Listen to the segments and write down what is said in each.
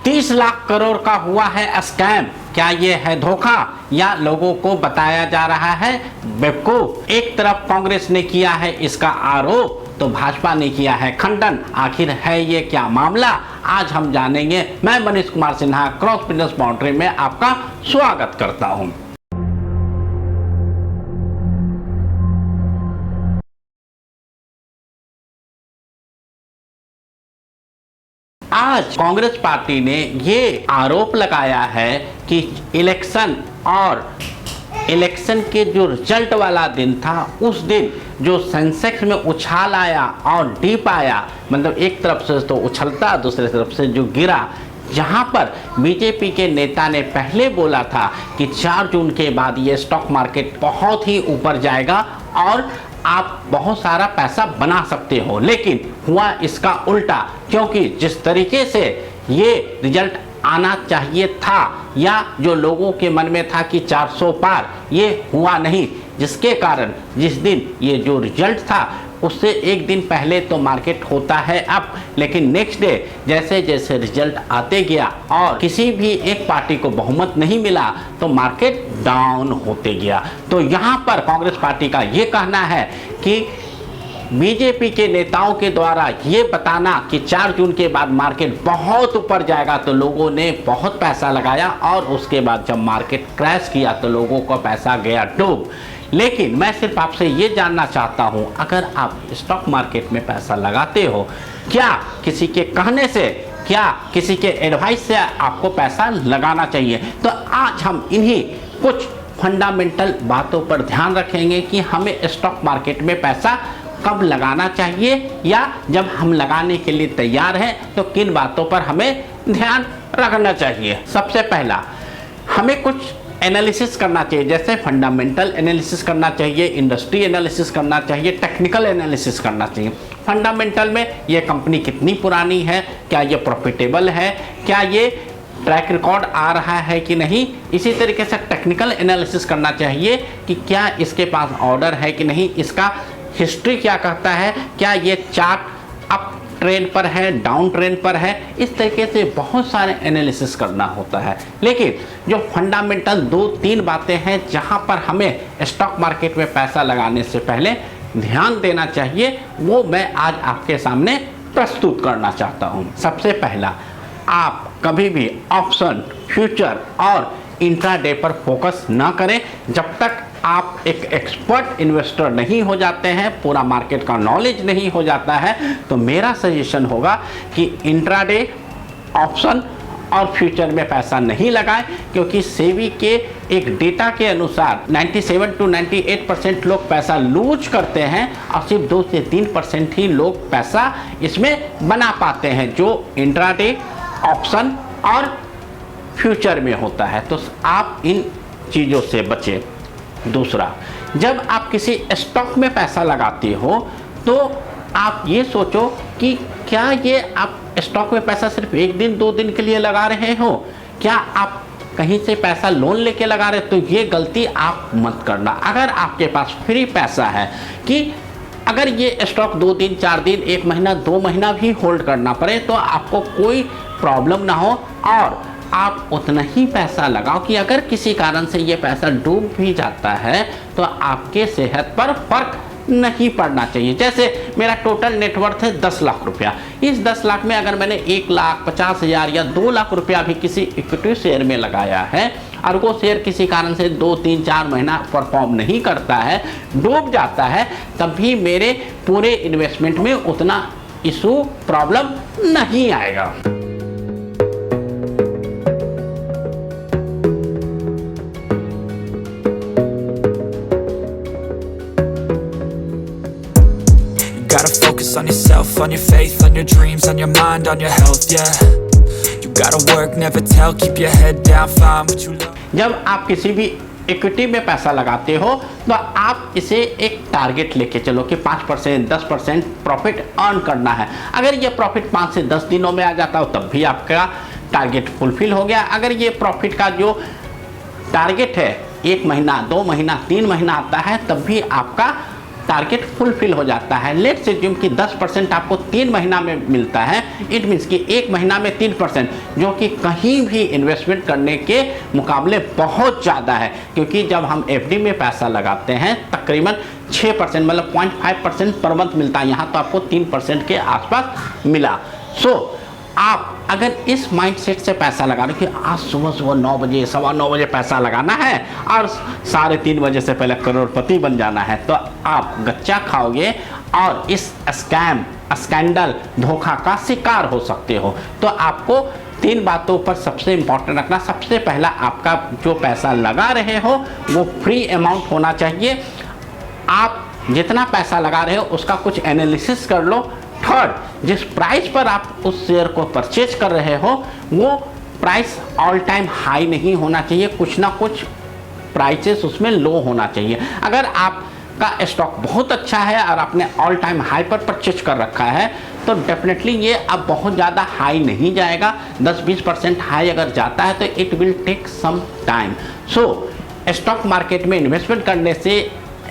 30 लाख करोड़ का हुआ है स्कैम। क्या ये है धोखा या लोगों को बताया जा रहा है बेवकूफ? एक तरफ कांग्रेस ने किया है इसका आरोप तो भाजपा ने किया है खंडन। आखिर है ये क्या मामला, आज हम जानेंगे। मैं Manish Kumar Sinha cross business boundary में आपका स्वागत करता हूं। आज कांग्रेस पार्टी ने ये आरोप लगाया है कि इलेक्शन के जो रिजल्ट वाला दिन था उस दिन जो सेंसेक्स में उछाल आया और डीप आया, मतलब एक तरफ से तो उछलता दूसरी तरफ से जो गिरा, जहां पर बीजेपी के नेता ने पहले बोला था कि 4 जून के बाद ये स्टॉक मार्केट बहुत ही ऊपर जाएगा और आप बहुत सारा पैसा बना सकते हो, लेकिन हुआ इसका उल्टा। क्योंकि जिस तरीके से ये रिजल्ट आना चाहिए था या जो लोगों के मन में था कि 400 पार, ये हुआ नहीं, जिसके कारण जिस दिन ये जो रिजल्ट था उससे एक दिन पहले तो मार्केट होता है अप, लेकिन नेक्स्ट डे जैसे जैसे रिजल्ट आते गया और किसी भी एक पार्टी को बहुमत नहीं मिला तो मार्केट डाउन होते गया। तो यहाँ पर कांग्रेस पार्टी का ये कहना है कि बीजेपी के नेताओं के द्वारा ये बताना कि 4 जून के बाद मार्केट बहुत ऊपर जाएगा तो लोगों ने बहुत पैसा लगाया और उसके बाद जब मार्केट क्रैश किया तो लोगों का पैसा गया डूब। लेकिन मैं सिर्फ आपसे ये जानना चाहता हूँ, अगर आप स्टॉक मार्केट में पैसा लगाते हो, क्या किसी के कहने से, क्या किसी के एडवाइस से आपको पैसा लगाना चाहिए? तो आज हम इन्हीं कुछ फंडामेंटल बातों पर ध्यान रखेंगे कि हमें स्टॉक मार्केट में पैसा कब लगाना चाहिए या जब हम लगाने के लिए तैयार हैं तो किन बातों पर हमें ध्यान रखना चाहिए। सबसे पहला, हमें कुछ एनालिसिस करना चाहिए, जैसे फंडामेंटल एनालिसिस करना चाहिए, इंडस्ट्री एनालिसिस करना चाहिए, टेक्निकल एनालिसिस करना चाहिए। फंडामेंटल में ये कंपनी कितनी पुरानी है, क्या ये प्रॉफिटेबल है, क्या ये ट्रैक रिकॉर्ड आ रहा है कि नहीं। इसी तरीके से टेक्निकल एनालिसिस करना चाहिए कि क्या इसके पास ऑर्डर है कि नहीं, इसका हिस्ट्री क्या कहता है, क्या ये चार्ट अप ट्रेंड पर है, डाउन ट्रेंड पर है। इस तरीके से बहुत सारे एनालिसिस करना होता है। लेकिन जो फंडामेंटल 2-3 बातें हैं जहां पर हमें स्टॉक मार्केट में पैसा लगाने से पहले ध्यान देना चाहिए, वो मैं आज आपके सामने प्रस्तुत करना चाहता हूं। सबसे पहला, आप कभी भी ऑप्शन, फ्यूचर और इंट्राडे पर फोकस ना करें जब तक आप एक एक्सपर्ट इन्वेस्टर नहीं हो जाते हैं, पूरा मार्केट का नॉलेज नहीं हो जाता है। तो मेरा सजेशन होगा कि इंट्राडे, ऑप्शन और फ्यूचर में पैसा नहीं लगाएं, क्योंकि सेबी के एक डेटा के अनुसार 97 to 98% लोग पैसा लूज करते हैं और सिर्फ 2 से 3% ही लोग पैसा इसमें बना पाते हैं, जो इंट्राडे, ऑप्शन और फ्यूचर में होता है। तो आप इन चीज़ों से बचें। दूसरा, जब आप किसी स्टॉक में पैसा लगाते हो तो आप ये सोचो कि क्या ये आप स्टॉक में पैसा सिर्फ 1 दिन 2 दिन के लिए लगा रहे हो, क्या आप कहीं से पैसा लोन लेके लगा रहे हो, तो ये गलती आप मत करना। अगर आपके पास फ्री पैसा है कि अगर ये स्टॉक 2 दिन 4 दिन 1 महीना 2 महीना भी होल्ड करना पड़े तो आपको कोई प्रॉब्लम ना हो और आप उतना ही पैसा लगाओ कि अगर किसी कारण से ये पैसा डूब भी जाता है तो आपके सेहत पर फर्क नहीं पड़ना चाहिए। जैसे मेरा टोटल नेटवर्थ है 10 लाख रुपया, इस 10 लाख में अगर मैंने 1,50,000 या 2 लाख रुपया भी किसी इक्विटी शेयर में लगाया है और वो शेयर किसी कारण से 2, 3, 4 महीना परफॉर्म नहीं करता है, डूब जाता है, तब भी मेरे पूरे इन्वेस्टमेंट में उतना इशू, प्रॉब्लम नहीं आएगा। Gotta focus on yourself, on your faith, on your dreams, on your mind, on your health, yeah. You gotta work, never tell, keep your head down, find what you love. जब आप किसी भी equity में पैसा लगाते हो तो आप इसे एक टारगेट लेके चलो कि 5%, 10% प्रॉफिट अर्न करना है। अगर ये प्रॉफिट 5 से 10 दिनों में आ जाता हो तब भी आपका टारगेट फुलफिल हो गया। अगर ये प्रॉफिट का जो टारगेट है 1 महीना, 2 महीना, 3 महीना आता है तब भी आपका टारगेट फुलफिल हो जाता है। लेट्स एज्यूम कि 10% आपको 3 महीना में मिलता है, इट मीन्स कि 1 महीना में 3%, जो कि कहीं भी इन्वेस्टमेंट करने के मुकाबले बहुत ज़्यादा है। क्योंकि जब हम एफडी में पैसा लगाते हैं तकरीबन 6% मतलब 0.5% पर मंथ मिलता है, यहाँ तो आपको 3% के आसपास मिला। आप अगर इस माइंडसेट से पैसा लगा रहे कि आज सुबह सुबह 9 बजे 9:15 बजे पैसा लगाना है और 3:30 बजे से पहले करोड़पति बन जाना है, तो आप गच्चा खाओगे और इस स्कैंडल धोखा का शिकार हो सकते हो। तो आपको 3 बातों पर सबसे इंपॉर्टेंट रखना। सबसे पहला, आपका जो पैसा लगा रहे हो वो फ्री अमाउंट होना चाहिए। आप जितना पैसा लगा रहे हो उसका कुछ एनालिसिस कर लो। थर्ड, जिस प्राइस पर आप उस शेयर को परचेज कर रहे हो वो प्राइस ऑल टाइम हाई नहीं होना चाहिए, कुछ ना कुछ प्राइसेस उसमें लो होना चाहिए। अगर आपका स्टॉक बहुत अच्छा है और आपने ऑल टाइम हाई पर परचेज कर रखा है तो डेफिनेटली ये अब बहुत ज़्यादा हाई नहीं जाएगा। 10-20% हाई अगर जाता है तो it will take some time. Stock market में इन्वेस्टमेंट करने से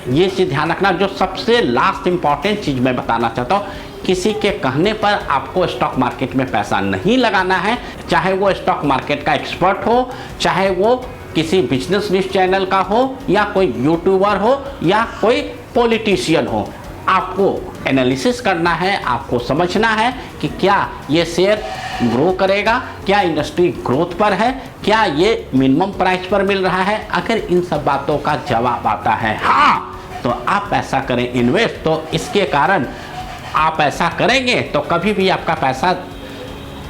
ये चीज़ ध्यान रखना। जो सबसे लास्ट इंपॉर्टेंट चीज़ मैं बताना चाहता हूँ, किसी के कहने पर आपको स्टॉक मार्केट में पैसा नहीं लगाना है। चाहे वो स्टॉक मार्केट का एक्सपर्ट हो, चाहे वो किसी बिजनेस न्यूज चैनल का हो, या कोई यूट्यूबर हो, या कोई पॉलिटिशियन हो। आपको एनालिसिस करना है, आपको समझना है कि क्या ये शेयर ग्रो करेगा, क्या इंडस्ट्री ग्रोथ पर है, क्या ये मिनिमम प्राइस पर मिल रहा है। अगर इन सब बातों का जवाब आता है हाँ, तो आप ऐसा करें इन्वेस्ट। तो इसके कारण आप ऐसा करेंगे तो कभी भी आपका पैसा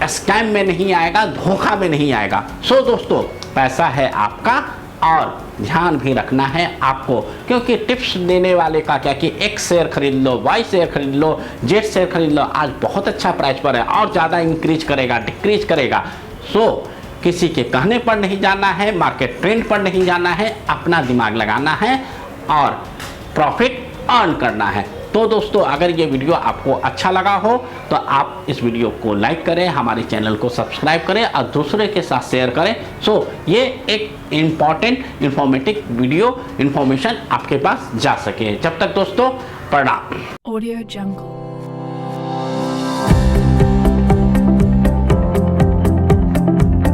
स्कैम में नहीं आएगा, धोखा में नहीं आएगा। दोस्तों, पैसा है आपका और ध्यान भी रखना है आपको, क्योंकि टिप्स देने वाले का क्या कि X शेयर खरीद लो, Y शेयर खरीद लो, Z शेयर खरीद लो, आज बहुत अच्छा प्राइस पर है और ज़्यादा इंक्रीज करेगा, डिक्रीज करेगा। किसी के कहने पर नहीं जाना है, मार्केट ट्रेंड पर नहीं जाना है, अपना दिमाग लगाना है और प्रॉफिट अर्न करना है। तो दोस्तों, अगर ये वीडियो आपको अच्छा लगा हो तो आप इस वीडियो को लाइक करें, हमारे चैनल को सब्सक्राइब करें और दूसरे के साथ शेयर करें। ये एक इम्पॉर्टेंट इंफॉर्मेटिव वीडियो इन्फॉर्मेशन आपके पास जा सके। जब तक दोस्तों, प्रणाम। Audio Jungle।